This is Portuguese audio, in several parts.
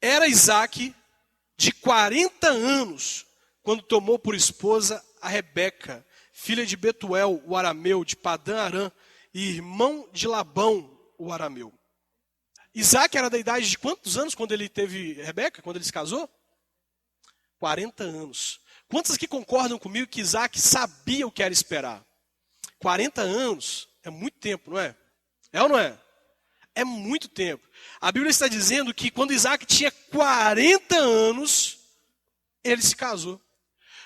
Era Isaac de 40 anos quando tomou por esposa a Rebeca, filha de Betuel, o arameu, de Padã Arã, e irmão de Labão, o arameu. Isaac era da idade de quantos anos quando ele teve Rebeca, quando ele se casou? 40 anos. Quantos aqui concordam comigo que Isaac sabia o que era esperar? 40 anos é muito tempo, não é? É ou não é? É muito tempo. A Bíblia está dizendo que quando Isaac tinha 40 anos, ele se casou.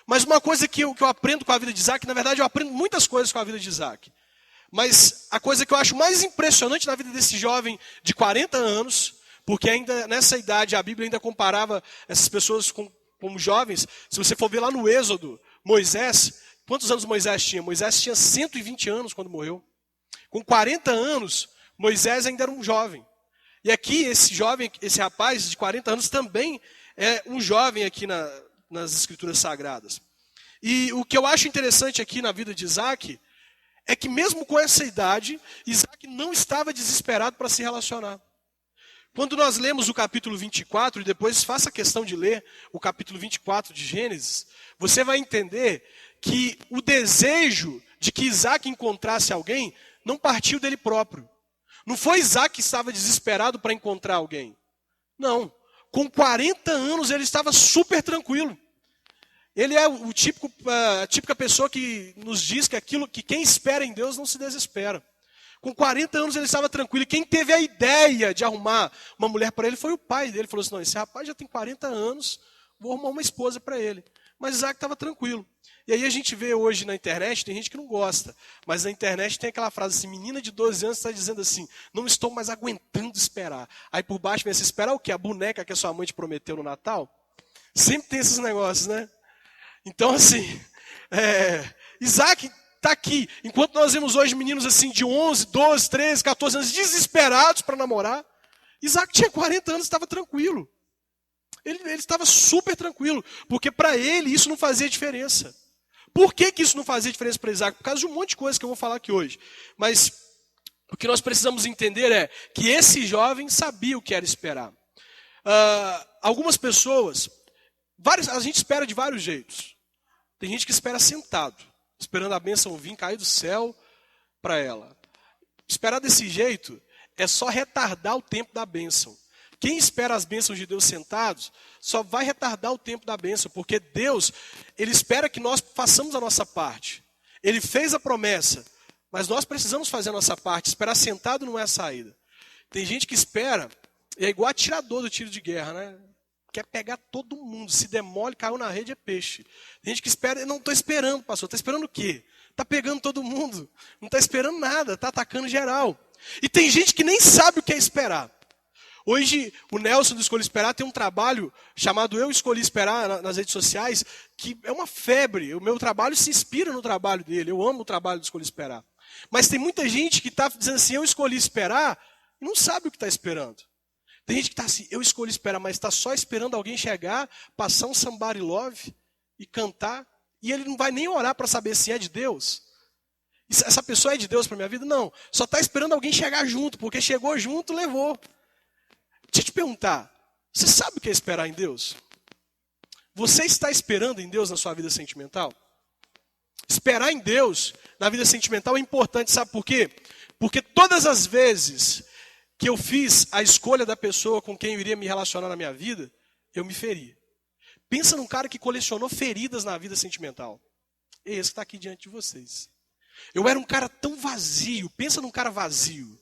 Mas uma coisa que eu aprendo com a vida de Isaac, na verdade eu aprendo muitas coisas com a vida de Isaac. Mas a coisa que eu acho mais impressionante na vida desse jovem de 40 anos, porque ainda nessa idade a Bíblia ainda comparava essas pessoas como jovens. Se você for ver lá no Êxodo, Moisés, quantos anos Moisés tinha? Moisés tinha 120 anos quando morreu. Com 40 anos, Moisés ainda era um jovem. E aqui esse jovem, esse rapaz de 40 anos também é um jovem aqui nas Escrituras Sagradas. E o que eu acho interessante aqui na vida de Isaac é que mesmo com essa idade, Isaac não estava desesperado para se relacionar. Quando nós lemos o capítulo 24, e depois faça questão de ler o capítulo 24 de Gênesis, você vai entender que o desejo de que Isaac encontrasse alguém não partiu dele próprio. Não foi Isaac que estava desesperado para encontrar alguém. Não. Com 40 anos ele estava super tranquilo. Ele é a típica pessoa que nos diz que quem espera em Deus não se desespera. Com 40 anos ele estava tranquilo. E quem teve a ideia de arrumar uma mulher para ele foi o pai dele. Ele falou assim, não, esse rapaz já tem 40 anos, vou arrumar uma esposa para ele. Mas Isaac estava tranquilo. E aí a gente vê hoje na internet, tem gente que não gosta. Mas na internet tem aquela frase assim, menina de 12 anos está dizendo assim, não estou mais aguentando esperar. Aí por baixo vem assim, esperar o quê? A boneca que a sua mãe te prometeu no Natal? Sempre tem esses negócios, né? Então, assim, Isaac está aqui. Enquanto nós vemos hoje meninos assim de 11, 12, 13, 14 anos desesperados para namorar, Isaac tinha 40 anos e estava tranquilo. Ele estava super tranquilo, porque para ele isso não fazia diferença. Por que isso não fazia diferença para Isaac? Por causa de um monte de coisa que eu vou falar aqui hoje. Mas o que nós precisamos entender é que esse jovem sabia o que era esperar. Algumas pessoas, a gente espera de vários jeitos. Tem gente que espera sentado, esperando a bênção vir cair do céu para ela. Esperar desse jeito é só retardar o tempo da bênção. Quem espera as bênçãos de Deus sentados, só vai retardar o tempo da bênção, porque Deus, Ele espera que nós façamos a nossa parte. Ele fez a promessa, mas nós precisamos fazer a nossa parte. Esperar sentado não é a saída. Tem gente que espera, é igual atirador do tiro de guerra, né? Quer pegar todo mundo, se demole, caiu na rede, é peixe. Tem gente que espera, eu não estou esperando, pastor, está esperando o quê? Está pegando todo mundo, não está esperando nada, está atacando geral. E tem gente que nem sabe o que é esperar. Hoje, o Nelson do Escolhi Esperar tem um trabalho chamado Eu Escolhi Esperar nas redes sociais, que é uma febre. O meu trabalho se inspira no trabalho dele. Eu amo o trabalho do Escolhi Esperar. Mas tem muita gente que está dizendo assim, eu escolhi esperar, e não sabe o que está esperando. Tem gente que está assim, eu escolhi esperar, mas está só esperando alguém chegar, passar um Somebody Love e cantar, e ele não vai nem orar para saber se é de Deus. Essa pessoa é de Deus para a minha vida? Não. Só está esperando alguém chegar junto, porque chegou junto, levou. Deixa eu te perguntar, você sabe o que é esperar em Deus? Você está esperando em Deus na sua vida sentimental? Esperar em Deus na vida sentimental é importante, sabe por quê? Porque todas as vezes que eu fiz a escolha da pessoa com quem eu iria me relacionar na minha vida, eu me feri. Pensa num cara que colecionou feridas na vida sentimental. É esse que está aqui diante de vocês. Eu era um cara tão vazio, pensa num cara vazio.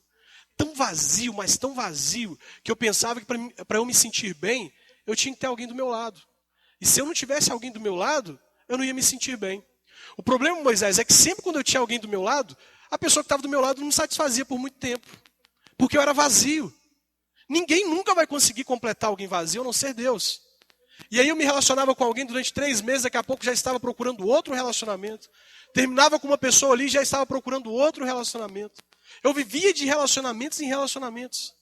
Tão vazio, mas tão vazio, que eu pensava que para eu me sentir bem, eu tinha que ter alguém do meu lado. E se eu não tivesse alguém do meu lado, eu não ia me sentir bem. O problema, Moisés, é que sempre quando eu tinha alguém do meu lado, a pessoa que estava do meu lado não me satisfazia por muito tempo. Porque eu era vazio. Ninguém nunca vai conseguir completar alguém vazio, a não ser Deus. E aí eu me relacionava com alguém durante 3 meses, daqui a pouco já estava procurando outro relacionamento. Terminava com uma pessoa ali, já estava procurando outro relacionamento. Eu vivia de relacionamentos em relacionamentos.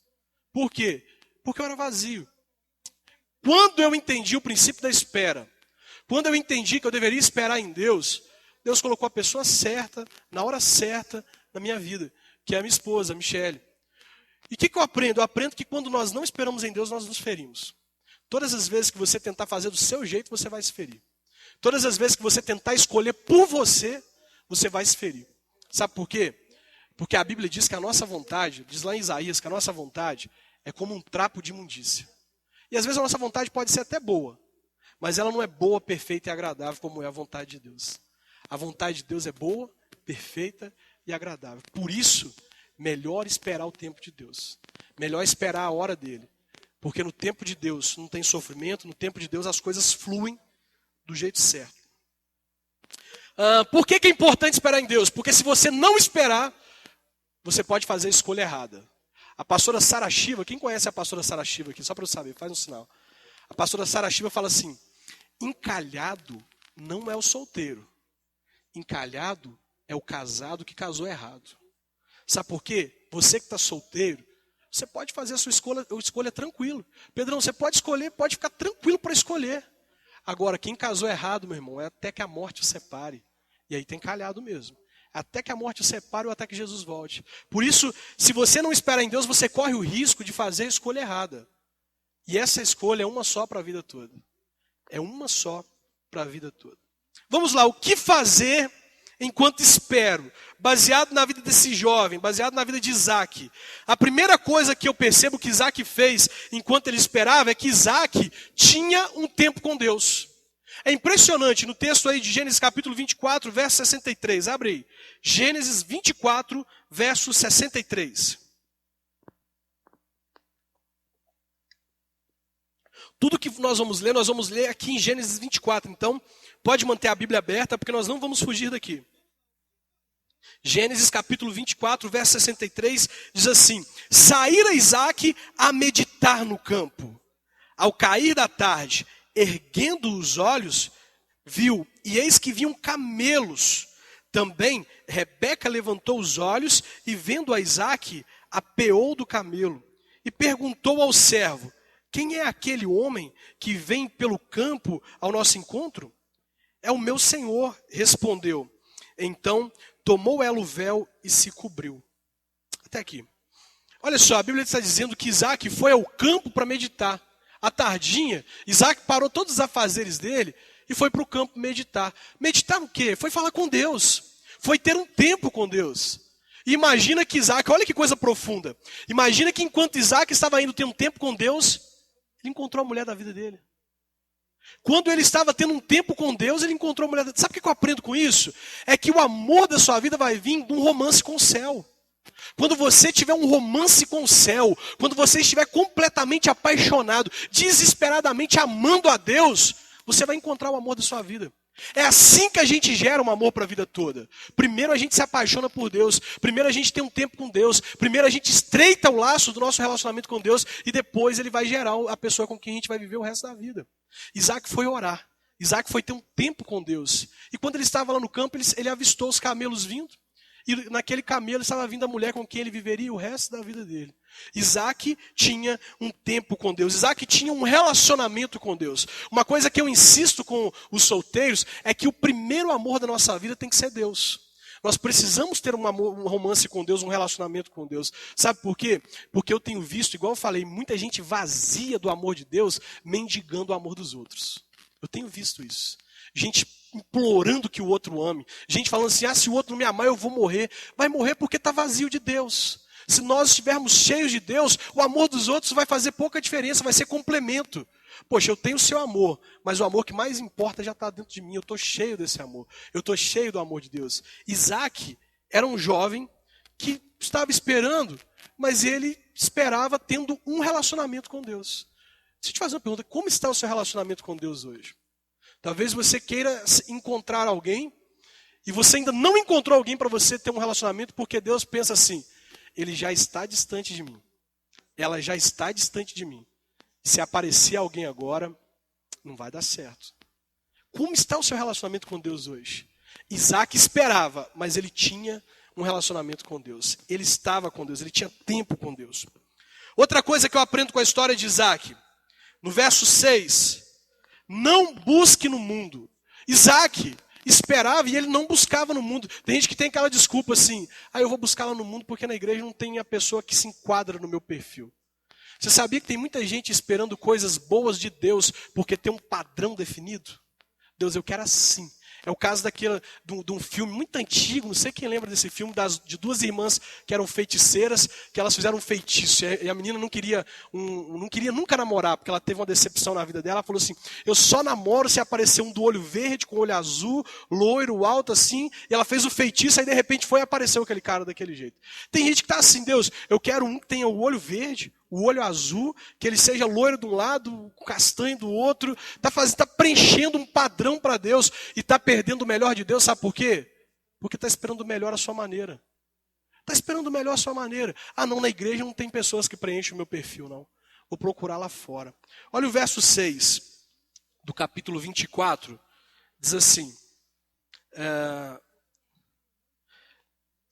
Por quê? Porque eu era vazio. Quando eu entendi o princípio da espera, quando eu entendi que eu deveria esperar em Deus, Deus colocou a pessoa certa, na hora certa, na minha vida, que é a minha esposa, a Michele. E o que eu aprendo? Eu aprendo que quando nós não esperamos em Deus, nós nos ferimos. Todas as vezes que você tentar fazer do seu jeito, você vai se ferir. Todas as vezes que você tentar escolher por você, você vai se ferir. Sabe por quê? Porque a Bíblia diz que a nossa vontade, diz lá em Isaías que a nossa vontade é como um trapo de imundícia. E às vezes a nossa vontade pode ser até boa, mas ela não é boa, perfeita e agradável como é a vontade de Deus. A vontade de Deus é boa, perfeita e agradável. Por isso, melhor esperar o tempo de Deus. Melhor esperar a hora dele. Porque no tempo de Deus não tem sofrimento, no tempo de Deus as coisas fluem do jeito certo. Por que é importante esperar em Deus? Porque se você não esperar, você pode fazer a escolha errada. A pastora Sara Shiva, quem conhece a pastora Sara Shiva aqui? Só para eu saber, faz um sinal. A pastora Sara Shiva fala assim: encalhado não é o solteiro. Encalhado é o casado que casou errado. Sabe por quê? Você que está solteiro, você pode fazer a sua escolha tranquilo. Pedrão, você pode escolher, pode ficar tranquilo para escolher. Agora, quem casou errado, meu irmão, é até que a morte o separe. E aí tem encalhado mesmo. Até que a morte o separe ou até que Jesus volte. Por isso, se você não espera em Deus, você corre o risco de fazer a escolha errada. E essa escolha é uma só para a vida toda. É uma só para a vida toda. Vamos lá, o que fazer enquanto espero? Baseado na vida desse jovem, baseado na vida de Isaac. A primeira coisa que eu percebo que Isaac fez enquanto ele esperava é que Isaac tinha um tempo com Deus. É impressionante, no texto aí de Gênesis capítulo 24, verso 63. Abre aí. Gênesis 24, verso 63. Tudo que nós vamos ler aqui em Gênesis 24. Então, pode manter a Bíblia aberta, porque nós não vamos fugir daqui. Gênesis capítulo 24, verso 63, diz assim: saíra Isaac a meditar no campo. Ao cair da tarde, erguendo os olhos, viu, e eis que vinham camelos. Também Rebeca levantou os olhos e, vendo a Isaac, apeou do camelo. E perguntou ao servo: quem é aquele homem que vem pelo campo ao nosso encontro? É o meu senhor, respondeu. Então tomou ela o véu e se cobriu. Até aqui. Olha só, a Bíblia está dizendo que Isaac foi ao campo para meditar. À tardinha, Isaac parou todos os afazeres dele e foi para o campo meditar. Meditar no quê? Foi falar com Deus. Foi ter um tempo com Deus. E imagina que Isaac, olha que coisa profunda. Imagina que enquanto Isaac estava indo ter um tempo com Deus, ele encontrou a mulher da vida dele. Quando ele estava tendo um tempo com Deus, ele encontrou a mulher da vida. Sabe o que eu aprendo com isso? É que o amor da sua vida vai vir de um romance com o céu. Quando você tiver um romance com o céu, quando você estiver completamente apaixonado, desesperadamente amando a Deus, você vai encontrar o amor da sua vida. É assim que a gente gera um amor para a vida toda. Primeiro a gente se apaixona por Deus, primeiro a gente tem um tempo com Deus, primeiro a gente estreita o laço do nosso relacionamento com Deus e depois ele vai gerar a pessoa com quem a gente vai viver o resto da vida. Isaac foi orar, Isaac foi ter um tempo com Deus. E quando ele estava lá no campo, ele avistou os camelos vindo. E naquele camelo estava vindo a mulher com quem ele viveria o resto da vida dele. Isaac tinha um tempo com Deus. Isaac tinha um relacionamento com Deus. Uma coisa que eu insisto com os solteiros é que o primeiro amor da nossa vida tem que ser Deus. Nós precisamos ter um romance com Deus, um relacionamento com Deus. Sabe por quê? Porque eu tenho visto, igual eu falei, muita gente vazia do amor de Deus, mendigando o amor dos outros. Eu tenho visto isso. Gente implorando que o outro ame. Gente falando assim, se o outro não me amar, eu vou morrer. Vai morrer porque está vazio de Deus. Se nós estivermos cheios de Deus, o amor dos outros vai fazer pouca diferença, vai ser complemento. Poxa, eu tenho o seu amor, mas o amor que mais importa já está dentro de mim. Eu estou cheio desse amor. Eu estou cheio do amor de Deus. Isaac era um jovem que estava esperando, mas ele esperava tendo um relacionamento com Deus. Deixa eu te fazer uma pergunta. Como está o seu relacionamento com Deus hoje? Talvez você queira encontrar alguém e você ainda não encontrou alguém para você ter um relacionamento porque Deus pensa assim, ele já está distante de mim. Ela já está distante de mim. Se aparecer alguém agora, não vai dar certo. Como está o seu relacionamento com Deus hoje? Isaac esperava, mas ele tinha um relacionamento com Deus. Ele estava com Deus, ele tinha tempo com Deus. Outra coisa que eu aprendo com a história de Isaac, no verso 6, não busque no mundo. Isaac esperava e ele não buscava no mundo. Tem gente que tem aquela desculpa assim, eu vou buscar lá no mundo porque na igreja não tem a pessoa que se enquadra no meu perfil. Você sabia que tem muita gente esperando coisas boas de Deus porque tem um padrão definido? Deus, eu quero assim. É o caso de um filme muito antigo, não sei quem lembra desse filme, de duas irmãs que eram feiticeiras, que elas fizeram um feitiço. E a menina não queria nunca namorar, porque ela teve uma decepção na vida dela. Ela falou assim, eu só namoro se aparecer um do olho verde, com o olho azul, loiro, alto assim. E ela fez o feitiço, aí de repente foi e apareceu aquele cara daquele jeito. Tem gente que está assim, Deus, eu quero um que tenha o olho verde, o olho azul, que ele seja loiro de um lado, castanho do outro. Está preenchendo um padrão para Deus e está perdendo o melhor de Deus. Sabe por quê? Porque está esperando o melhor à sua maneira. Está esperando o melhor à sua maneira. Ah, não, na igreja não tem pessoas que preenchem o meu perfil, não. Vou procurar lá fora. Olha o verso 6 do capítulo 24. Diz assim.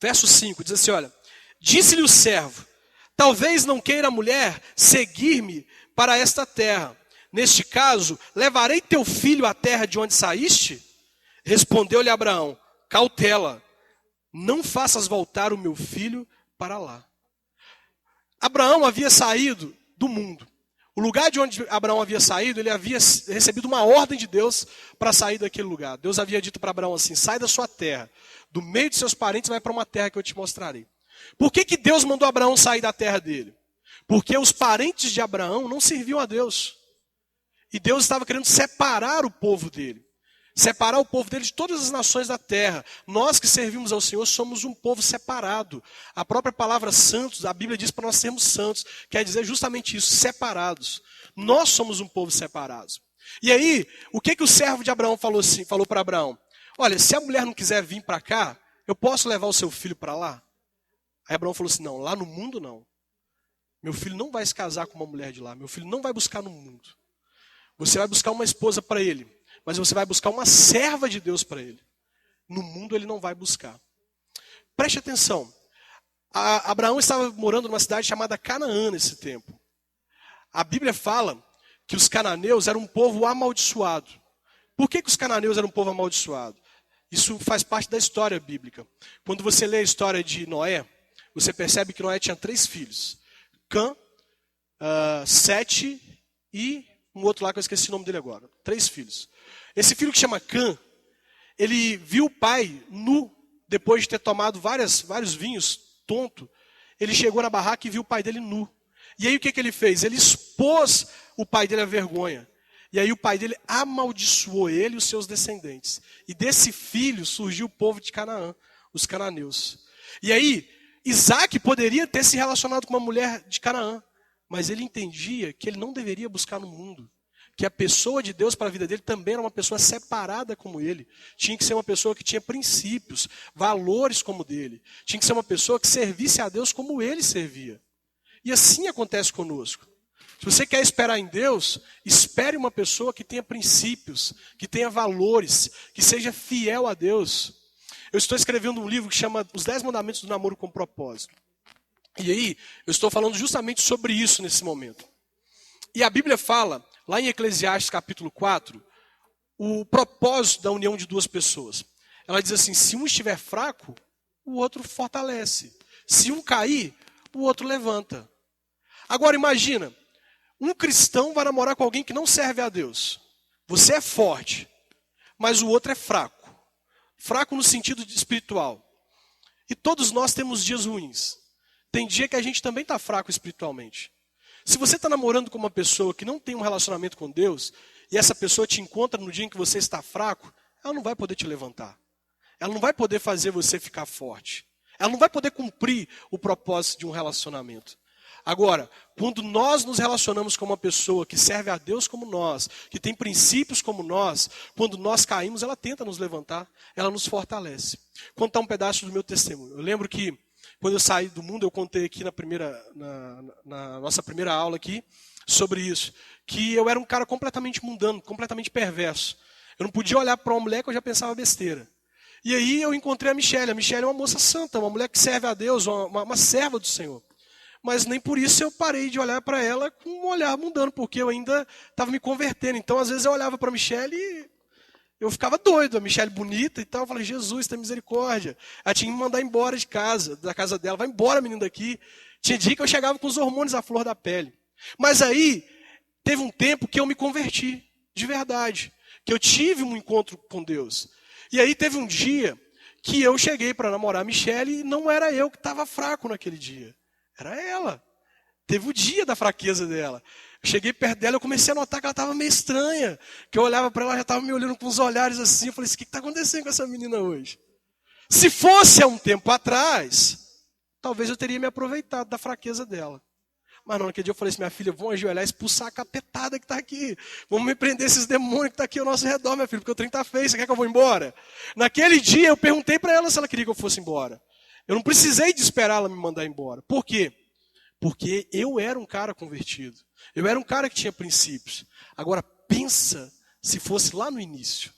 Verso 5, diz assim, olha. Disse-lhe o servo, talvez não queira a mulher seguir-me para esta terra. Neste caso, levarei teu filho à terra de onde saíste? Respondeu-lhe Abraão, cautela, não faças voltar o meu filho para lá. Abraão havia saído do mundo. O lugar de onde Abraão havia saído, ele havia recebido uma ordem de Deus para sair daquele lugar. Deus havia dito para Abraão assim, sai da sua terra, do meio de seus parentes, vai para uma terra que eu te mostrarei. Por que Deus mandou Abraão sair da terra dele? Porque os parentes de Abraão não serviam a Deus. E Deus estava querendo separar o povo dele. Separar o povo dele de todas as nações da terra. Nós que servimos ao Senhor somos um povo separado. A própria palavra santos, a Bíblia diz para nós sermos santos. Quer dizer justamente isso, separados. Nós somos um povo separado. E aí, o que o servo de Abraão falou para Abraão? Olha, se a mulher não quiser vir para cá, eu posso levar o seu filho para lá? Aí Abraão falou assim, não, lá no mundo não. Meu filho não vai se casar com uma mulher de lá. Meu filho não vai buscar no mundo. Você vai buscar uma esposa para ele. Mas você vai buscar uma serva de Deus para ele. No mundo ele não vai buscar. Preste atenção. Abraão estava morando numa cidade chamada Canaã nesse tempo. A Bíblia fala que os cananeus eram um povo amaldiçoado. Por que os cananeus eram um povo amaldiçoado? Isso faz parte da história bíblica. Quando você lê a história de Noé, você percebe que Noé tinha 3 filhos. Cã, Sete e um outro lá que eu esqueci o nome dele agora. 3 filhos. Esse filho que chama Cã, ele viu o pai nu, depois de ter tomado vários vinhos, tonto. Ele chegou na barraca e viu o pai dele nu. E aí o que ele fez? Ele expôs o pai dele à vergonha. E aí o pai dele amaldiçoou ele e os seus descendentes. E desse filho surgiu o povo de Canaã, os cananeus. E aí, Isaac poderia ter se relacionado com uma mulher de Canaã, mas ele entendia que ele não deveria buscar no mundo. Que a pessoa de Deus para a vida dele também era uma pessoa separada como ele. Tinha que ser uma pessoa que tinha princípios, valores como o dele. Tinha que ser uma pessoa que servisse a Deus como ele servia. E assim acontece conosco. Se você quer esperar em Deus, espere uma pessoa que tenha princípios, que tenha valores, que seja fiel a Deus. Eu estou escrevendo um livro que chama Os 10 Mandamentos do Namoro com Propósito. E aí, eu estou falando justamente sobre isso nesse momento. E a Bíblia fala, lá em Eclesiastes capítulo 4, o propósito da união de 2 pessoas. Ela diz assim, se um estiver fraco, o outro fortalece. Se um cair, o outro levanta. Agora imagina, um cristão vai namorar com alguém que não serve a Deus. Você é forte, mas o outro é fraco. Fraco no sentido espiritual. E todos nós temos dias ruins. Tem dia que a gente também está fraco espiritualmente. Se você está namorando com uma pessoa que não tem um relacionamento com Deus, e essa pessoa te encontra no dia em que você está fraco, ela não vai poder te levantar. Ela não vai poder fazer você ficar forte. Ela não vai poder cumprir o propósito de um relacionamento. Agora, quando nós nos relacionamos com uma pessoa que serve a Deus como nós, que tem princípios como nós, quando nós caímos, ela tenta nos levantar, ela nos fortalece. Vou contar um pedaço do meu testemunho. Eu lembro que, quando eu saí do mundo, eu contei aqui na nossa primeira aula aqui, sobre isso, que eu era um cara completamente mundano, completamente perverso. Eu não podia olhar para uma mulher que eu já pensava besteira. E aí eu encontrei a Michelle. A Michelle é uma moça santa, uma mulher que serve a Deus, uma serva do Senhor. Mas nem por isso eu parei de olhar para ela com um olhar mundano, porque eu ainda estava me convertendo. Então, às vezes, eu olhava para a Michelle e eu ficava doido. A Michelle bonita e tal. Eu falei, Jesus, tem misericórdia. Ela tinha que me mandar embora de casa, da casa dela. Vai embora, menino, daqui. Tinha dia que eu chegava com os hormônios à flor da pele. Mas aí, teve um tempo que eu me converti, de verdade. Que eu tive um encontro com Deus. E aí teve um dia que eu cheguei para namorar a Michele e não era eu que estava fraco naquele dia. Era ela. Teve o dia da fraqueza dela. Eu cheguei perto dela e comecei a notar que ela estava meio estranha. Que eu olhava para ela, ela já estava me olhando com os olhares assim. Eu falei assim, o que está acontecendo com essa menina hoje? Se fosse há um tempo atrás, talvez eu teria me aproveitado da fraqueza dela. Mas não, naquele dia eu falei assim, minha filha, vamos ajoelhar e expulsar a capetada que está aqui. Vamos me prender esses demônios que estão aqui ao nosso redor, minha filha, porque o trem está feio, você quer que eu vou embora? Naquele dia eu perguntei para ela se ela queria que eu fosse embora. Eu não precisei de esperar ela me mandar embora. Por quê? Porque eu era um cara convertido. Eu era um cara que tinha princípios. Agora pensa se fosse lá no início.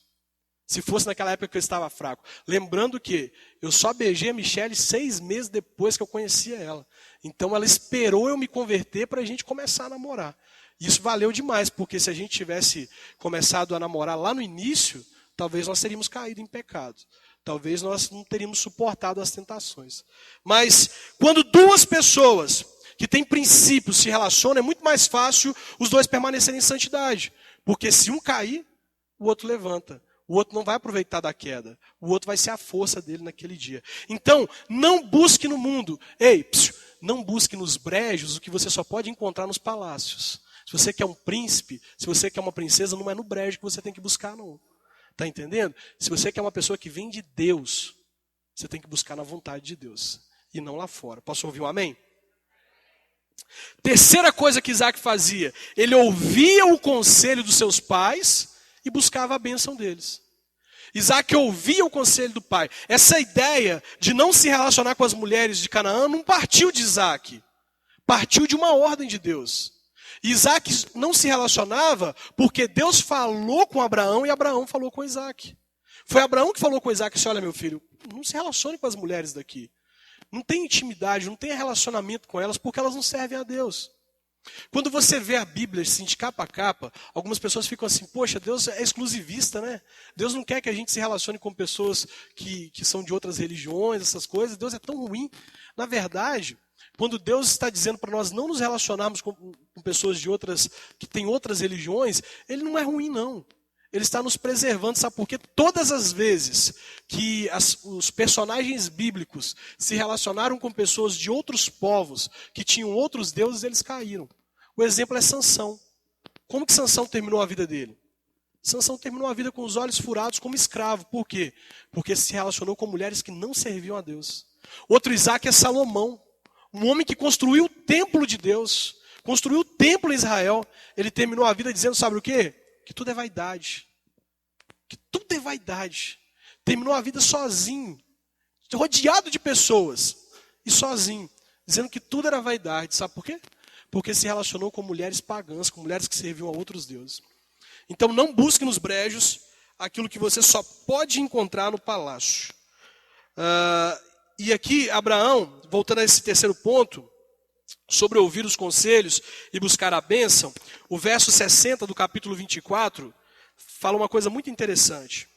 Se fosse naquela época que eu estava fraco. Lembrando que eu só beijei a Michele 6 meses depois que eu conhecia ela. Então ela esperou eu me converter para a gente começar a namorar. Isso valeu demais, porque se a gente tivesse começado a namorar lá no início, talvez nós teríamos caído em pecado. Talvez nós não teríamos suportado as tentações. Mas quando duas pessoas que têm princípios se relacionam, é muito mais fácil os dois permanecerem em santidade. Porque se um cair, o outro levanta. O outro não vai aproveitar da queda. O outro vai ser a força dele naquele dia. Então, não busque no mundo. Não busque nos brejos o que você só pode encontrar nos palácios. Se você quer um príncipe, se você quer uma princesa, não é no brejo que você tem que buscar, não. Está entendendo? Se você quer uma pessoa que vem de Deus, você tem que buscar na vontade de Deus. E não lá fora. Posso ouvir um amém? Terceira coisa que Isaac fazia. Ele ouvia o conselho dos seus pais e buscava a bênção deles. Isaac ouvia o conselho do pai. Essa ideia de não se relacionar com as mulheres de Canaã não partiu de Isaac. Partiu de uma ordem de Deus. Isaac não se relacionava porque Deus falou com Abraão e Abraão falou com Isaac. Foi Abraão que falou com Isaac assim, olha meu filho, não se relacione com as mulheres daqui. Não tem intimidade, não tem relacionamento com elas porque elas não servem a Deus. Quando você vê a Bíblia assim, de capa a capa, algumas pessoas ficam assim, poxa, Deus é exclusivista, né? Deus não quer que a gente se relacione com pessoas que são de outras religiões, essas coisas. Deus é tão ruim. Na verdade, quando Deus está dizendo para nós não nos relacionarmos com pessoas que têm outras religiões, Ele não é ruim, não. Ele está nos preservando, sabe por quê? Todas as vezes que os personagens bíblicos se relacionaram com pessoas de outros povos, que tinham outros deuses, eles caíram. O exemplo é Sansão. Como que Sansão terminou a vida dele? Sansão terminou a vida com os olhos furados como escravo. Por quê? Porque se relacionou com mulheres que não serviam a Deus. Outro Isaac é Salomão. Um homem que construiu o templo de Deus. Construiu o templo em Israel. Ele terminou a vida dizendo, sabe o quê? Que tudo é vaidade. Que tudo é vaidade. Terminou a vida sozinho, rodeado de pessoas, e sozinho, dizendo que tudo era vaidade. Sabe por quê? Porque se relacionou com mulheres pagãs, com mulheres que serviam a outros deuses. Então não busque nos brejos aquilo que você só pode encontrar no palácio. E aqui, Abraão, voltando a esse terceiro ponto, sobre ouvir os conselhos e buscar a bênção, o verso 60 do capítulo 24 fala uma coisa muito interessante.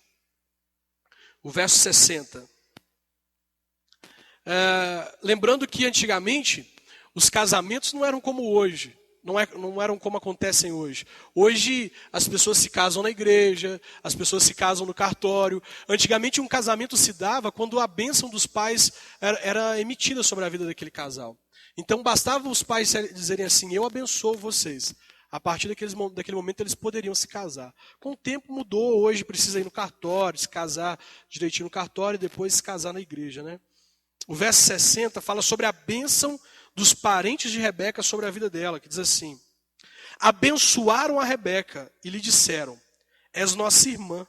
O verso 60. Lembrando que antigamente os casamentos não eram como hoje, não eram como acontecem hoje. Hoje as pessoas se casam na igreja, as pessoas se casam no cartório. Antigamente um casamento se dava quando a bênção dos pais era emitida sobre a vida daquele casal. Então bastava os pais dizerem assim, eu abençoo vocês. A partir daquele momento eles poderiam se casar. Com o tempo mudou, hoje precisa ir no cartório, se casar direitinho no cartório e depois se casar na igreja, né? O verso 60 fala sobre a bênção dos parentes de Rebeca sobre a vida dela, que diz assim, abençoaram a Rebeca e lhe disseram, és nossa irmã,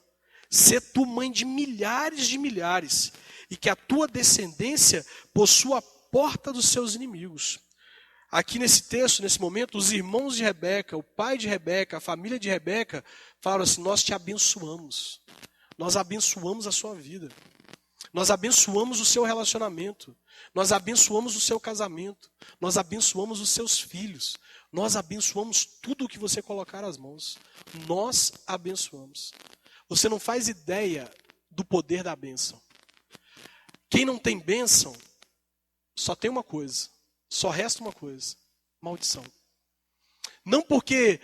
sê tu mãe de milhares, e que a tua descendência possua a porta dos seus inimigos. Aqui nesse texto, nesse momento, os irmãos de Rebeca, o pai de Rebeca, a família de Rebeca, falaram assim, nós te abençoamos. Nós abençoamos a sua vida. Nós abençoamos o seu relacionamento. Nós abençoamos o seu casamento. Nós abençoamos os seus filhos. Nós abençoamos tudo o que você colocar às mãos. Nós abençoamos. Você não faz ideia do poder da bênção. Quem não tem bênção, só tem uma coisa. Só resta uma coisa, maldição. Não porque,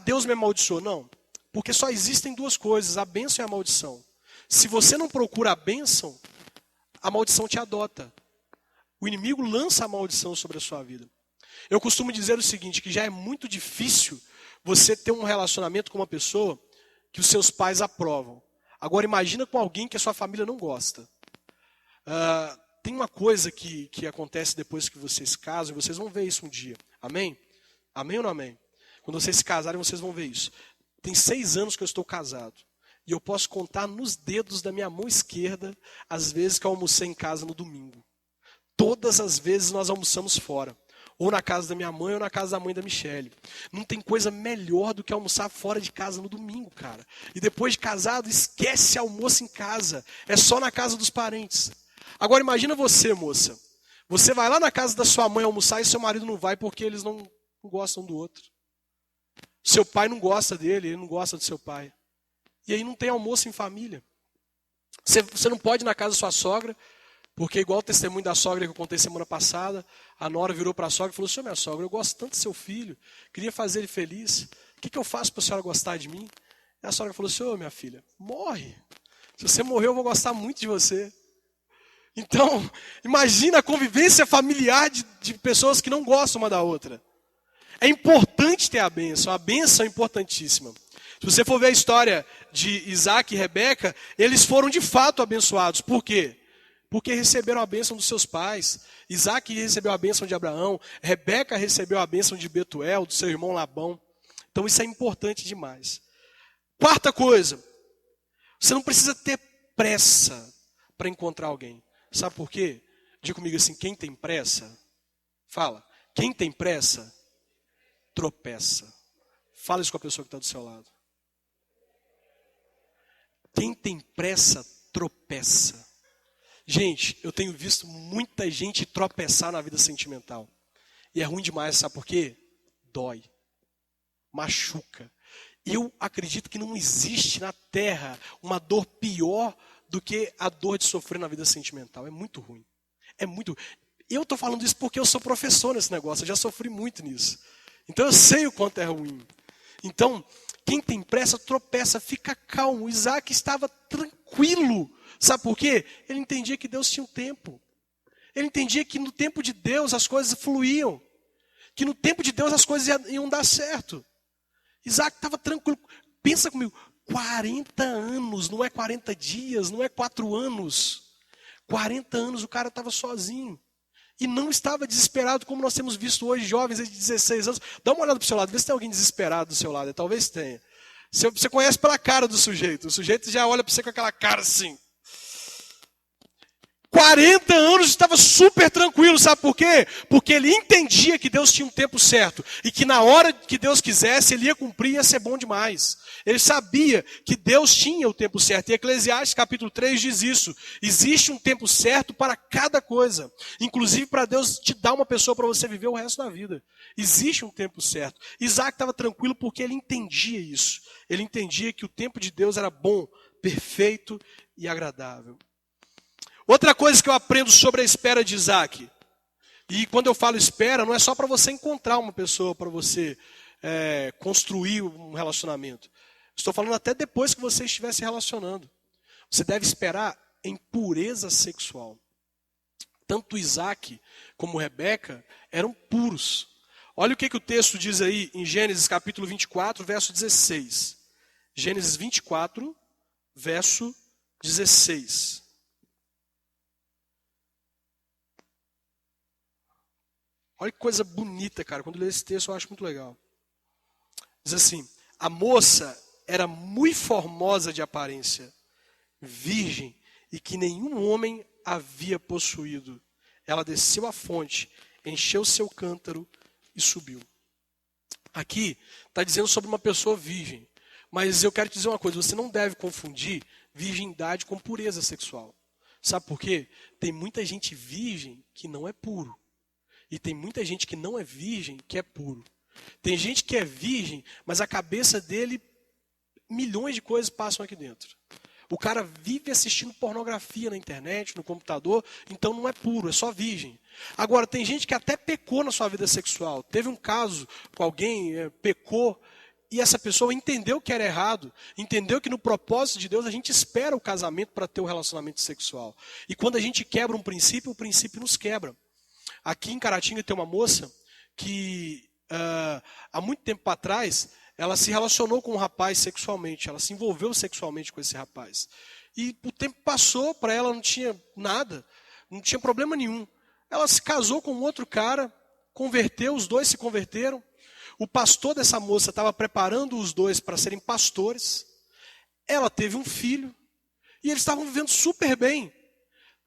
Deus me amaldiçoou. Não. Porque só existem duas coisas, a bênção e a maldição. Se você não procura a maldição te adota. O inimigo lança a maldição sobre a sua vida. Eu costumo dizer o seguinte, que já é muito difícil você ter um relacionamento com uma pessoa que os seus pais aprovam. Agora imagina com alguém que a sua família não gosta. Tem uma coisa que acontece depois que vocês casam, e vocês vão ver isso um dia. Amém? Amém ou não amém? Quando vocês se casarem, vocês vão ver isso. Tem 6 anos que eu estou casado. E eu posso contar nos dedos da minha mão esquerda as vezes que eu almocei em casa no domingo. Todas as vezes nós almoçamos fora. Ou na casa da minha mãe ou na casa da mãe da Michele. Não tem coisa melhor do que almoçar fora de casa no domingo, cara. E depois de casado, esquece almoço em casa. É só na casa dos parentes. Agora imagina você, moça. Você vai lá na casa da sua mãe almoçar e seu marido não vai porque eles não gostam do outro. Seu pai não gosta dele, ele não gosta do seu pai. E aí não tem almoço em família. Você não pode ir na casa da sua sogra, porque igual o testemunho da sogra que eu contei semana passada, a nora virou para a sogra e falou, senhor, minha sogra, eu gosto tanto do seu filho, queria fazer ele feliz, o que eu faço para a senhora gostar de mim? E a sogra falou, senhor, minha filha, morre. Se você morrer, eu vou gostar muito de você. Então, imagina a convivência familiar de pessoas que não gostam uma da outra. É importante ter a bênção é importantíssima. Se você for ver a história de Isaac e Rebeca, eles foram de fato abençoados. Por quê? Porque receberam a bênção dos seus pais. Isaac recebeu a bênção de Abraão, Rebeca recebeu a bênção de Betuel, do seu irmão Labão. Então isso é importante demais. Quarta coisa, você não precisa ter pressa para encontrar alguém. Sabe por quê? Diga comigo assim, quem tem pressa, fala, quem tem pressa, tropeça. Fala isso com a pessoa que está do seu lado. Quem tem pressa, tropeça. Gente, eu tenho visto muita gente tropeçar na vida sentimental. E é ruim demais, sabe por quê? Dói. Machuca. Eu acredito que não existe na terra uma dor pior do que a dor de sofrer na vida sentimental. É muito ruim. É muito. Eu estou falando isso porque eu sou professor nesse negócio. Eu já sofri muito nisso. Então eu sei o quanto é ruim. Então, quem tem pressa tropeça, fica calmo. Isaac estava tranquilo. Sabe por quê? Ele entendia que Deus tinha um tempo. Ele entendia que no tempo de Deus as coisas fluíam. Que no tempo de Deus as coisas iam dar certo. Isaac estava tranquilo. Pensa comigo, 40 anos, não é 40 dias, não é 4 anos. 40 anos o cara estava sozinho. E não estava desesperado, como nós temos visto hoje, jovens de 16 anos. Dá uma olhada para o seu lado, vê se tem alguém desesperado do seu lado. Talvez tenha. Você conhece pela cara do sujeito. O sujeito já olha para você com aquela cara assim. 40 anos estava super tranquilo, sabe por quê? Porque ele entendia que Deus tinha um tempo certo. E que na hora que Deus quisesse, ele ia cumprir e ia ser bom demais. Ele sabia que Deus tinha o tempo certo. E Eclesiastes capítulo 3 diz isso. Existe um tempo certo para cada coisa. Inclusive para Deus te dar uma pessoa para você viver o resto da vida. Existe um tempo certo. Isaac estava tranquilo porque ele entendia isso. Ele entendia que o tempo de Deus era bom, perfeito e agradável. Outra coisa que eu aprendo sobre a espera de Isaac, e quando eu falo espera, não é só para você encontrar uma pessoa, para você construir um relacionamento. Estou falando até depois que você estiver se relacionando. Você deve esperar em pureza sexual. Tanto Isaac como Rebeca eram puros. Olha o que o texto diz aí em Gênesis capítulo 24, verso 16. Gênesis 24, verso 16. Olha que coisa bonita, cara. Quando eu leio esse texto eu acho muito legal. Diz assim, a moça era muito formosa de aparência, virgem, e que nenhum homem havia possuído. Ela desceu à fonte, encheu seu cântaro e subiu. Aqui está dizendo sobre uma pessoa virgem. Mas eu quero te dizer uma coisa, você não deve confundir virgindade com pureza sexual. Sabe por quê? Tem muita gente virgem que não é puro. E tem muita gente que não é virgem que é puro. Tem gente que é virgem, mas a cabeça dele, milhões de coisas passam aqui dentro. O cara vive assistindo pornografia na internet, no computador, então não é puro, é só virgem. Agora, tem gente que até pecou na sua vida sexual. Teve um caso com alguém, pecou, e essa pessoa entendeu que era errado, entendeu que no propósito de Deus a gente espera o casamento para ter o relacionamento sexual. E quando a gente quebra um princípio, o princípio nos quebra. Aqui em Caratinga tem uma moça que, há muito tempo atrás, ela se relacionou com um rapaz sexualmente, ela se envolveu sexualmente com esse rapaz. E o tempo passou, para ela não tinha nada, não tinha problema nenhum. Ela se casou com um outro cara, converteu, os dois se converteram. O pastor dessa moça estava preparando os dois para serem pastores. Ela teve um filho e eles estavam vivendo super bem.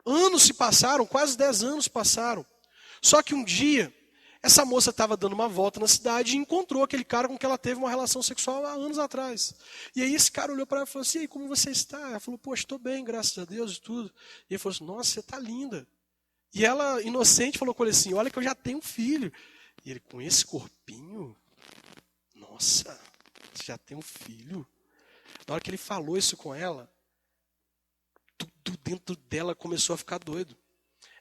Anos se passaram, quase 10 anos passaram. Só que um dia, essa moça estava dando uma volta na cidade e encontrou aquele cara com quem ela teve uma relação sexual há anos atrás. E aí esse cara olhou para ela e falou assim: e aí, como você está? Ela falou: poxa, estou bem, graças a Deus e tudo. E ele falou assim: nossa, você está linda. E ela, inocente, falou com ele assim: olha que eu já tenho um filho. E ele, com esse corpinho? Nossa, você já tem um filho? Na hora que ele falou isso com ela, tudo dentro dela começou a ficar doido.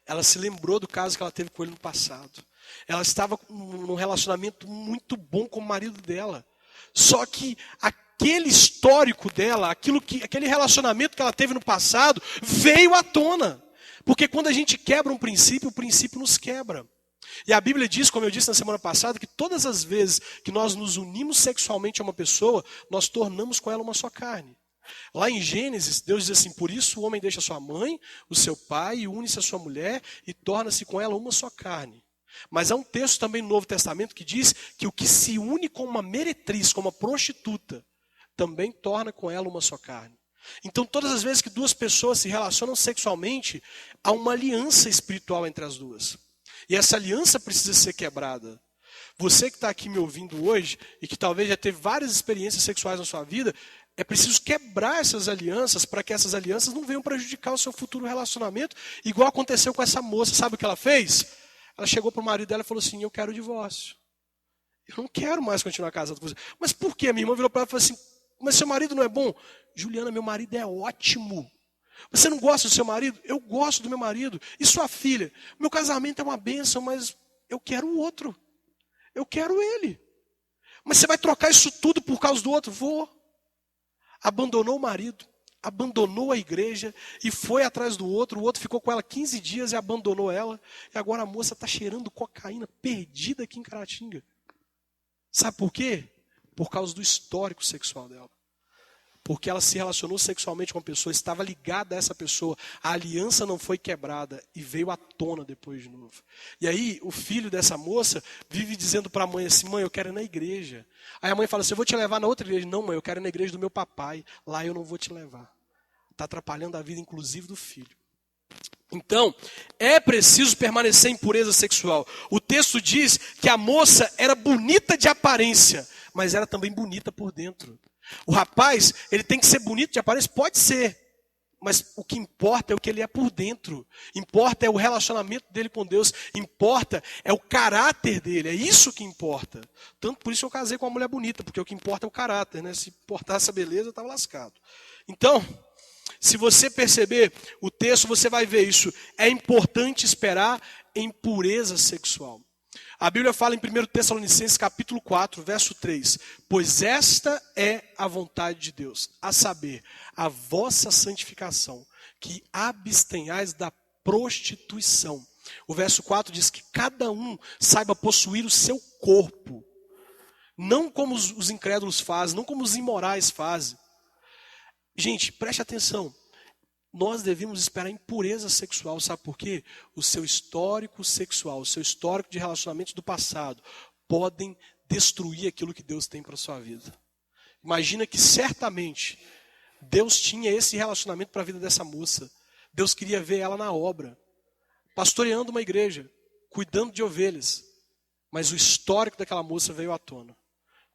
Ela se lembrou do caso que ela teve com ele no passado. Ela estava num relacionamento muito bom com o marido dela. Só que aquele histórico dela, aquele relacionamento que ela teve no passado, veio à tona. Porque quando a gente quebra um princípio, o princípio nos quebra. E a Bíblia diz, como eu disse na semana passada, que todas as vezes que nós nos unimos sexualmente a uma pessoa, nós tornamos com ela uma só carne. Lá em Gênesis, Deus diz assim: por isso o homem deixa sua mãe, o seu pai, e une-se a sua mulher, e torna-se com ela uma só carne. Mas há um texto também no Novo Testamento que diz que o que se une com uma meretriz, com uma prostituta, também torna com ela uma só carne. Então todas as vezes que duas pessoas se relacionam sexualmente, há uma aliança espiritual entre as duas. E essa aliança precisa ser quebrada. Você que está aqui me ouvindo hoje, e que talvez já teve várias experiências sexuais na sua vida, é preciso quebrar essas alianças para que essas alianças não venham prejudicar o seu futuro relacionamento, igual aconteceu com essa moça. Sabe o que ela fez? Ela chegou para o marido dela e falou assim: eu quero o divórcio. Eu não quero mais continuar casado com você. Mas por quê? Minha irmã virou para ela e falou assim: mas seu marido não é bom? Juliana, meu marido é ótimo. Você não gosta do seu marido? Eu gosto do meu marido. E sua filha? Meu casamento é uma bênção, mas eu quero o outro. Eu quero ele. Mas você vai trocar isso tudo por causa do outro? Vou. Abandonou o marido, abandonou a igreja e foi atrás do outro. O outro ficou com ela 15 dias e abandonou ela. E agora a moça está cheirando cocaína, perdida aqui em Caratinga. Sabe por quê? Por causa do histórico sexual dela. Porque ela se relacionou sexualmente com uma pessoa, estava ligada a essa pessoa, a aliança não foi quebrada e veio à tona depois de novo. E aí o filho dessa moça vive dizendo para a mãe assim: mãe, eu quero ir na igreja. Aí a mãe fala assim: eu vou te levar na outra igreja. Não, mãe, eu quero ir na igreja do meu papai, lá eu não vou te levar. Está atrapalhando a vida inclusive do filho. Então, é preciso permanecer em pureza sexual. O texto diz que a moça era bonita de aparência, mas era também bonita por dentro. O rapaz, ele tem que ser bonito de aparência? Pode ser. Mas o que importa é o que ele é por dentro. Importa é o relacionamento dele com Deus. Importa é o caráter dele. É isso que importa. Tanto por isso eu casei com uma mulher bonita, porque o que importa é o caráter, né? Se importasse a beleza, eu estava lascado. Então, se você perceber o texto, você vai ver isso. É importante esperar em pureza sexual. A Bíblia fala em 1 Tessalonicenses capítulo 4, verso 3. Pois esta é a vontade de Deus, a saber, a vossa santificação, que abstenhais da prostituição. O verso 4 diz que cada um saiba possuir o seu corpo. Não como os incrédulos fazem, não como os imorais fazem. Gente, preste atenção. Nós devemos esperar em pureza sexual, sabe por quê? O seu histórico sexual, o seu histórico de relacionamentos do passado podem destruir aquilo que Deus tem para a sua vida. Imagina que certamente Deus tinha esse relacionamento para a vida dessa moça. Deus queria ver ela na obra, pastoreando uma igreja, cuidando de ovelhas. Mas o histórico daquela moça veio à tona,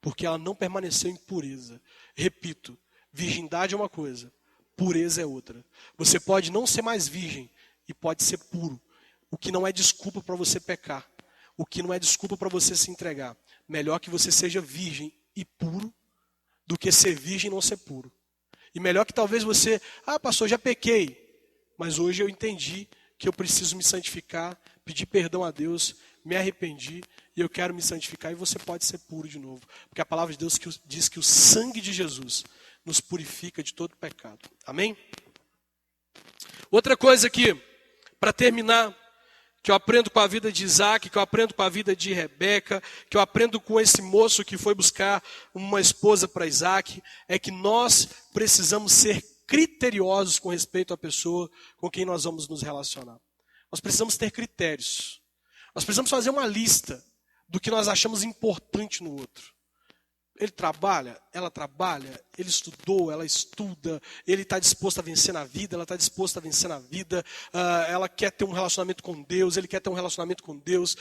porque ela não permaneceu em pureza. Repito, virgindade é uma coisa, pureza é outra. Você pode não ser mais virgem e pode ser puro. O que não é desculpa para você pecar. O que não é desculpa para você se entregar. Melhor que você seja virgem e puro do que ser virgem e não ser puro. E melhor que talvez você, pastor, já pequei, mas hoje eu entendi que eu preciso me santificar, pedir perdão a Deus, me arrependi e eu quero me santificar e você pode ser puro de novo. Porque a palavra de Deus diz que o sangue de Jesus nos purifica de todo pecado. Amém? Outra coisa aqui, para terminar, que eu aprendo com a vida de Isaac, que eu aprendo com a vida de Rebeca, que eu aprendo com esse moço que foi buscar uma esposa para Isaac, é que nós precisamos ser criteriosos com respeito à pessoa com quem nós vamos nos relacionar. Nós precisamos ter critérios. Nós precisamos fazer uma lista do que nós achamos importante no outro. Ele trabalha, ela trabalha, ele estudou, ela estuda, ele está disposto a vencer na vida, ela está disposta a vencer na vida, ela quer ter um relacionamento com Deus, ele quer ter um relacionamento com Deus.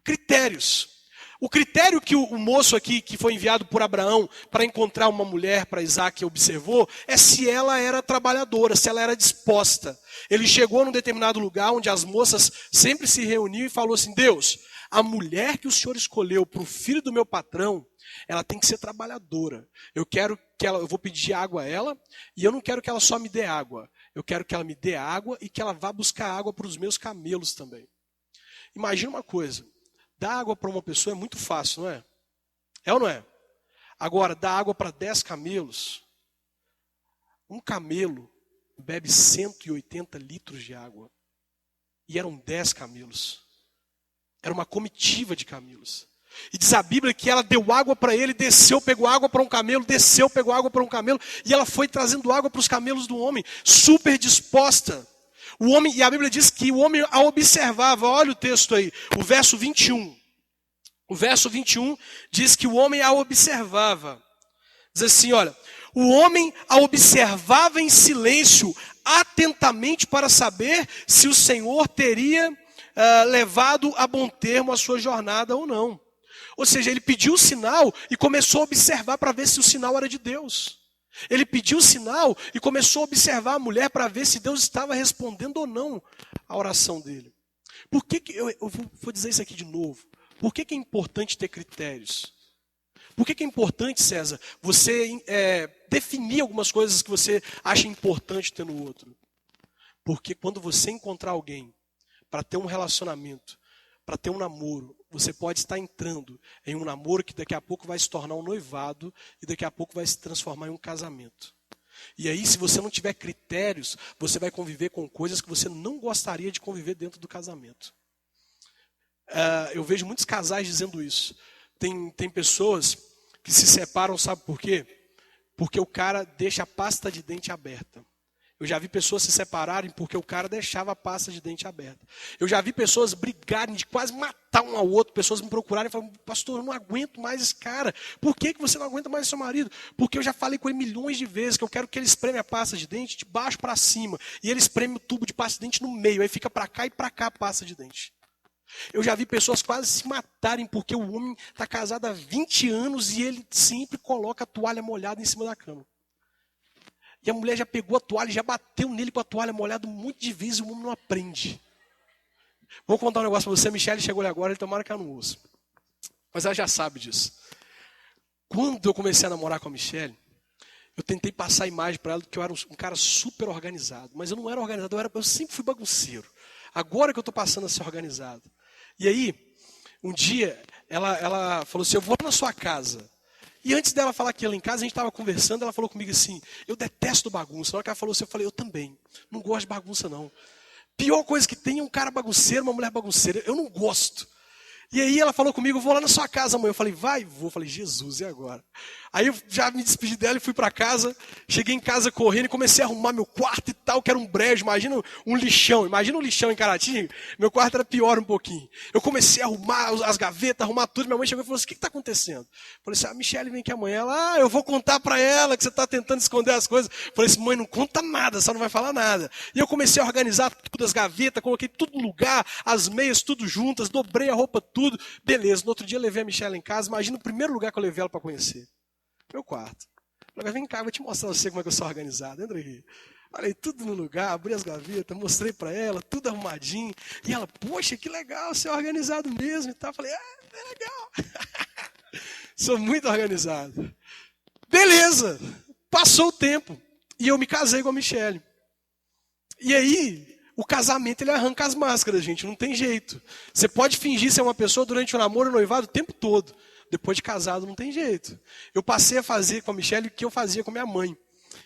Critérios. O critério que o moço aqui, que foi enviado por Abraão para encontrar uma mulher para Isaac, observou, é se ela era trabalhadora, se ela era disposta. Ele chegou num determinado lugar onde as moças sempre se reuniam e falou assim: Deus, a mulher que o Senhor escolheu para o filho do meu patrão, ela tem que ser trabalhadora. Eu vou pedir água a ela, e eu não quero que ela só me dê água. Eu quero que ela me dê água e que ela vá buscar água para os meus camelos também. Imagina uma coisa, dar água para uma pessoa é muito fácil, não é? É ou não é? Agora, dar água para 10 camelos, um camelo bebe 180 litros de água. E eram 10 camelos. Era uma comitiva de camelos. E diz a Bíblia que ela deu água para ele, desceu, pegou água para um camelo, desceu, pegou água para um camelo, e ela foi trazendo água para os camelos do homem, super disposta. O homem, e a Bíblia diz que o homem a observava. Olha o texto aí, o verso 21. O verso 21 diz que o homem a observava. Diz assim, olha, o homem a observava em silêncio, atentamente para saber se o Senhor teria levado a bom termo a sua jornada ou não. Ou seja, ele pediu o sinal e começou a observar para ver se o sinal era de Deus. Ele pediu o sinal e começou a observar a mulher para ver se Deus estava respondendo ou não a oração dele. Por que eu vou dizer isso aqui de novo? Por que é importante ter critérios? Por que é importante, César, você definir algumas coisas que você acha importante ter no outro? Porque quando você encontrar alguém para ter um relacionamento, para ter um namoro, você pode estar entrando em um namoro que daqui a pouco vai se tornar um noivado e daqui a pouco vai se transformar em um casamento. E aí, se você não tiver critérios, você vai conviver com coisas que você não gostaria de conviver dentro do casamento. Eu vejo muitos casais dizendo isso. Tem pessoas que se separam, sabe por quê? Porque o cara deixa a pasta de dente aberta. Eu já vi pessoas se separarem porque o cara deixava a pasta de dente aberta. Eu já vi pessoas brigarem, de quase matar um ao outro, pessoas me procurarem e falarem: pastor, eu não aguento mais esse cara. Por que você não aguenta mais seu marido? Porque eu já falei com ele milhões de vezes que eu quero que ele espreme a pasta de dente de baixo para cima. E ele espreme o tubo de pasta de dente no meio. Aí fica para cá e para cá a pasta de dente. Eu já vi pessoas quase se matarem porque o homem está casado há 20 anos e ele sempre coloca a toalha molhada em cima da cama. E a mulher já pegou a toalha e já bateu nele com a toalha molhada um monte de vezes e o homem não aprende. Vou contar um negócio para você. A Michelle chegou ali agora, ele tomara que ela não ouça. Mas ela já sabe disso. Quando eu comecei a namorar com a Michelle, eu tentei passar a imagem para ela de que eu era um cara super organizado. Mas eu não era organizado, eu sempre fui bagunceiro. Agora que eu estou passando a ser organizado. E aí, um dia, ela falou assim: eu vou na sua casa. E antes dela falar que ia lá em casa, a gente estava conversando, ela falou comigo assim: eu detesto bagunça. Na hora que ela falou assim, eu falei: eu também. Não gosto de bagunça, não. Pior coisa que tem é um cara bagunceiro, uma mulher bagunceira. Eu não gosto. E aí ela falou comigo: eu vou lá na sua casa amanhã. Eu falei: vai, vou. Eu falei: Jesus, e agora? Aí eu já me despedi dela e fui para casa. Cheguei em casa correndo e comecei a arrumar meu quarto e tal, que era um brejo. Imagina um lixão. Imagina um lixão em Caratinga. Meu quarto era pior um pouquinho. Eu comecei a arrumar as gavetas, arrumar tudo. Minha mãe chegou e falou assim: o que está acontecendo? Eu falei assim: a Michelle vem aqui amanhã. Ela: eu vou contar para ela que você está tentando esconder as coisas. Eu falei assim: mãe, não conta nada, só não vai falar nada. E eu comecei a organizar tudo, as gavetas, coloquei tudo no lugar, as meias tudo juntas, dobrei a roupa tudo. Beleza, no outro dia eu levei a Michelle em casa. Imagina o primeiro lugar que eu levei ela para conhecer. Meu quarto. Eu falei: vem cá, vou te mostrar você como é que eu sou organizado. Entra aqui. Falei tudo no lugar, abri as gavetas, mostrei para ela, tudo arrumadinho. E ela: poxa, que legal, você é organizado mesmo e tal. Eu falei: é legal. Sou muito organizado. Beleza. Passou o tempo e eu me casei com a Michelle. E aí, o casamento ele arranca as máscaras, gente, não tem jeito. Você pode fingir ser uma pessoa durante o namoro e o noivado o tempo todo. Depois de casado não tem jeito. Eu passei a fazer com a Michelle o que eu fazia com minha mãe.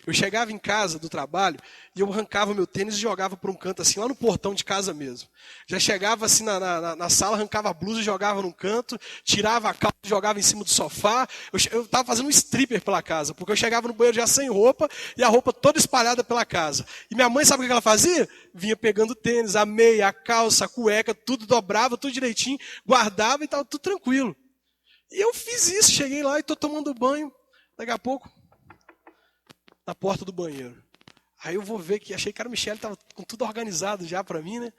Eu chegava em casa do trabalho e eu arrancava meu tênis e jogava para um canto assim, lá no portão de casa mesmo. Já chegava assim na sala, arrancava a blusa e jogava num canto, tirava a calça e jogava em cima do sofá. Eu estava fazendo um stripper pela casa, porque eu chegava no banheiro já sem roupa e a roupa toda espalhada pela casa. E minha mãe, sabe o que ela fazia? Vinha pegando o tênis, a meia, a calça, a cueca, tudo dobrava, tudo direitinho, guardava e estava tudo tranquilo. E eu fiz isso, cheguei lá e estou tomando banho, daqui a pouco, na porta do banheiro. Aí eu vou ver que, achei que a Michelle estava com tudo organizado já para mim, né?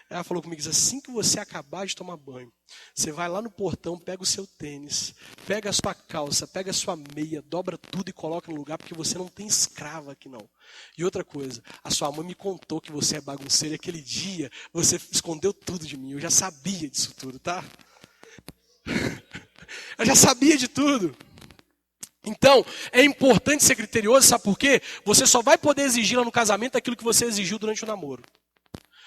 Ela falou comigo, diz, assim que você acabar de tomar banho, você vai lá no portão, pega o seu tênis, pega a sua calça, pega a sua meia, dobra tudo e coloca no lugar, porque você não tem escrava aqui não. E outra coisa, a sua mãe me contou que você é bagunceiro e aquele dia você escondeu tudo de mim, eu já sabia disso tudo, tá? Eu já sabia de tudo. Então, é importante ser criterioso, sabe por quê? Você só vai poder exigir lá no casamento aquilo que você exigiu durante o namoro.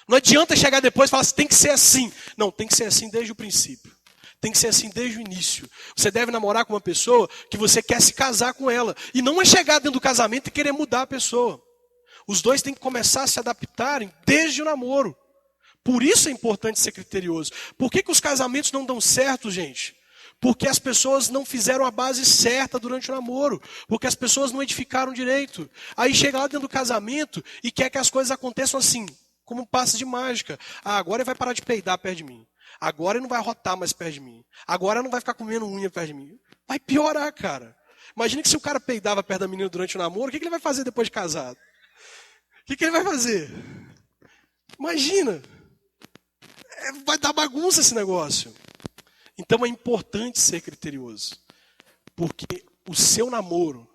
Não adianta chegar depois e falar assim, tem que ser assim. Não, tem que ser assim desde o princípio. Tem que ser assim desde o início. Você deve namorar com uma pessoa que você quer se casar com ela. E não é chegar dentro do casamento e querer mudar a pessoa. Os dois têm que começar a se adaptarem desde o namoro. Por isso é importante ser criterioso. Por que os casamentos não dão certo, gente? Porque as pessoas não fizeram a base certa durante o namoro. Porque as pessoas não edificaram direito. Aí chega lá dentro do casamento e quer que as coisas aconteçam assim, como um passe de mágica. Ah, agora ele vai parar de peidar perto de mim. Agora ele não vai arrotar mais perto de mim. Agora ele não vai ficar comendo unha perto de mim. Vai piorar, cara. Imagina que se o cara peidava perto da menina durante o namoro, o que ele vai fazer depois de casado? O que ele vai fazer? Imagina. Vai dar bagunça esse negócio. Então é importante ser criterioso, porque o seu namoro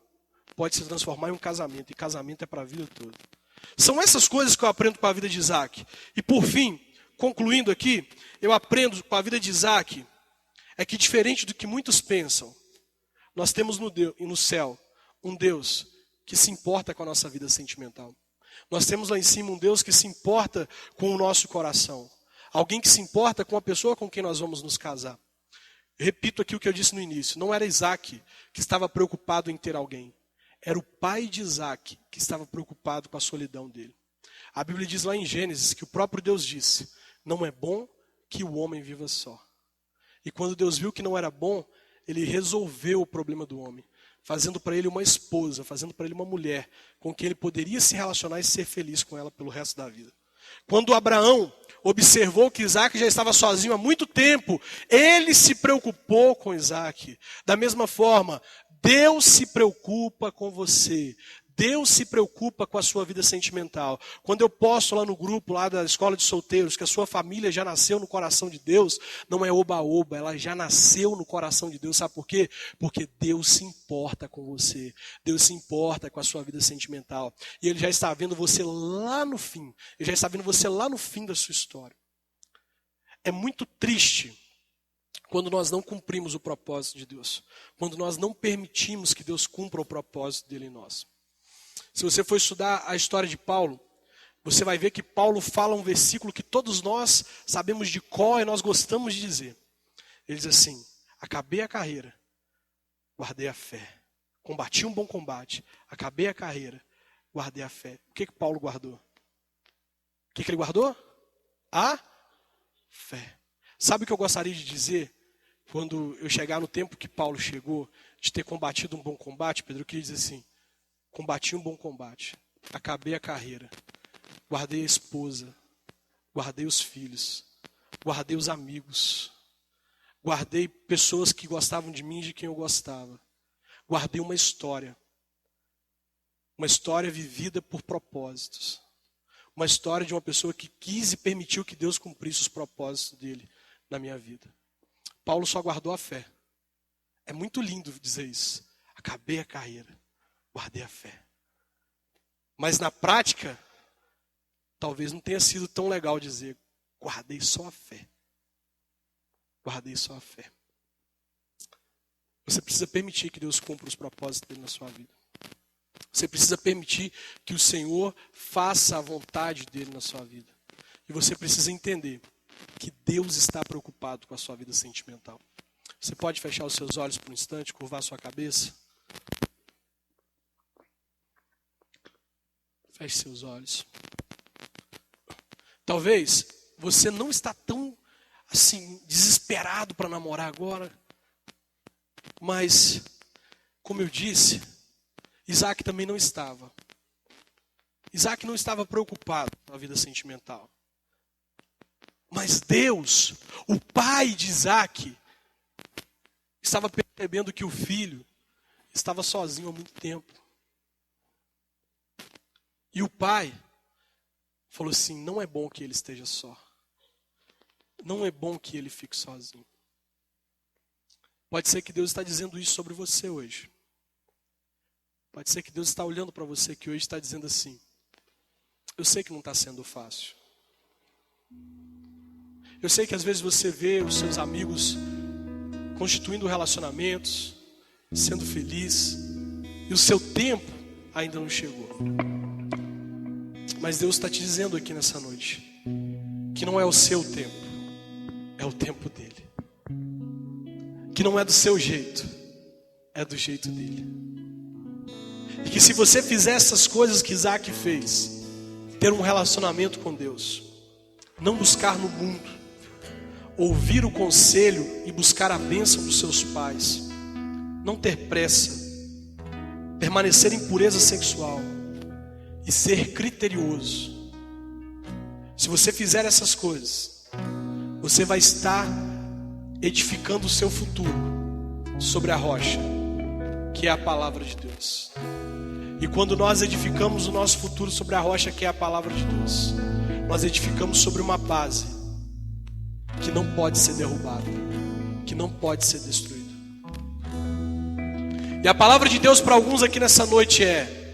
pode se transformar em um casamento, e casamento é para a vida toda. São essas coisas que eu aprendo com a vida de Isaac. E por fim, concluindo aqui, eu aprendo com a vida de Isaac, é que diferente do que muitos pensam, nós temos no céu um Deus que se importa com a nossa vida sentimental. Nós temos lá em cima um Deus que se importa com o nosso coração. Alguém que se importa com a pessoa com quem nós vamos nos casar. Repito aqui o que eu disse no início. Não era Isaac que estava preocupado em ter alguém. Era o pai de Isaac que estava preocupado com a solidão dele. A Bíblia diz lá em Gênesis que o próprio Deus disse, não é bom que o homem viva só. E quando Deus viu que não era bom, ele resolveu o problema do homem, fazendo para ele uma esposa, fazendo para ele uma mulher, com quem ele poderia se relacionar e ser feliz com ela pelo resto da vida. Quando Abraão observou que Isaac já estava sozinho há muito tempo, ele se preocupou com Isaac. Da mesma forma, Deus se preocupa com você. Deus se preocupa com a sua vida sentimental. Quando eu posto lá no grupo lá da escola de solteiros que a sua família já nasceu no coração de Deus, não é oba-oba, ela já nasceu no coração de Deus. Sabe por quê? Porque Deus se importa com você. Deus se importa com a sua vida sentimental. E Ele já está vendo você lá no fim. Ele já está vendo você lá no fim da sua história. É muito triste quando nós não cumprimos o propósito de Deus. Quando nós não permitimos que Deus cumpra o propósito dele em nós. Se você for estudar a história de Paulo, você vai ver que Paulo fala um versículo que todos nós sabemos de cor e nós gostamos de dizer. Ele diz assim, acabei a carreira, guardei a fé. Combati um bom combate, acabei a carreira, guardei a fé. O que Paulo guardou? O que ele guardou? A fé. Sabe o que eu gostaria de dizer? Quando eu chegar no tempo que Paulo chegou, de ter combatido um bom combate, Pedro, eu queria dizer assim, combati um bom combate, acabei a carreira, guardei a esposa, guardei os filhos, guardei os amigos, guardei pessoas que gostavam de mim e de quem eu gostava, guardei uma história vivida por propósitos, uma história de uma pessoa que quis e permitiu que Deus cumprisse os propósitos dele na minha vida. Paulo só guardou a fé. É muito lindo dizer isso, acabei a carreira. Guardei a fé. Mas na prática, talvez não tenha sido tão legal dizer, guardei só a fé. Guardei só a fé. Você precisa permitir que Deus cumpra os propósitos dele na sua vida. Você precisa permitir que o Senhor faça a vontade dele na sua vida. E você precisa entender que Deus está preocupado com a sua vida sentimental. Você pode fechar os seus olhos por um instante, curvar a sua cabeça? Feche seus olhos. Talvez você não está tão assim desesperado para namorar agora, mas como eu disse, Isaac também não estava. Isaac não estava preocupado com a vida sentimental. Mas Deus, o pai de Isaac, estava percebendo que o filho estava sozinho há muito tempo. E o pai falou assim: não é bom que ele esteja só. Não é bom que ele fique sozinho. Pode ser que Deus está dizendo isso sobre você hoje. Pode ser que Deus está olhando para você que hoje está dizendo assim: eu sei que não está sendo fácil. Eu sei que às vezes você vê os seus amigos constituindo relacionamentos, sendo feliz, e o seu tempo ainda não chegou. Mas Deus está te dizendo aqui nessa noite que não é o seu tempo, é o tempo dele. Que não é do seu jeito, é do jeito dele. E que se você fizer essas coisas que Isaac fez, ter um relacionamento com Deus, não buscar no mundo, ouvir o conselho e buscar a bênção dos seus pais, não ter pressa, permanecer em pureza sexual e ser criterioso. Se você fizer essas coisas, você vai estar edificando o seu futuro sobre a rocha, que é a palavra de Deus. E quando nós edificamos o nosso futuro sobre a rocha, que é a palavra de Deus, nós edificamos sobre uma base que não pode ser derrubada, que não pode ser destruída. E a palavra de Deus para alguns aqui nessa noite é: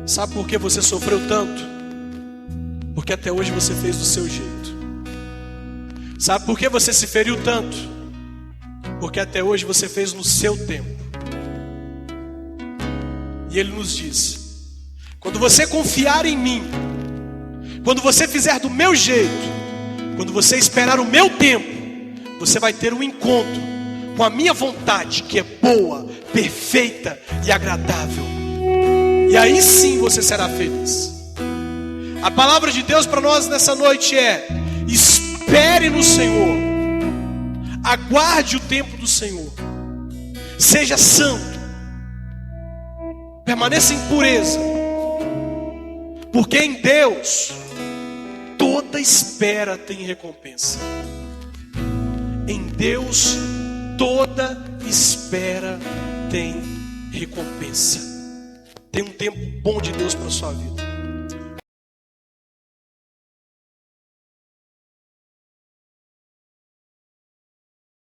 sabe por que você sofreu tanto? Porque até hoje você fez do seu jeito. Sabe por que você se feriu tanto? Porque até hoje você fez no seu tempo. E Ele nos diz: quando você confiar em mim, quando você fizer do meu jeito, quando você esperar o meu tempo, você vai ter um encontro com a minha vontade, que é boa, perfeita e agradável. E aí sim você será feliz. A palavra de Deus para nós nessa noite é: espere no Senhor, aguarde o tempo do Senhor, seja santo, permaneça em pureza, porque em Deus toda espera tem recompensa. Em Deus toda espera tem recompensa. Tem um tempo bom de Deus para a sua vida.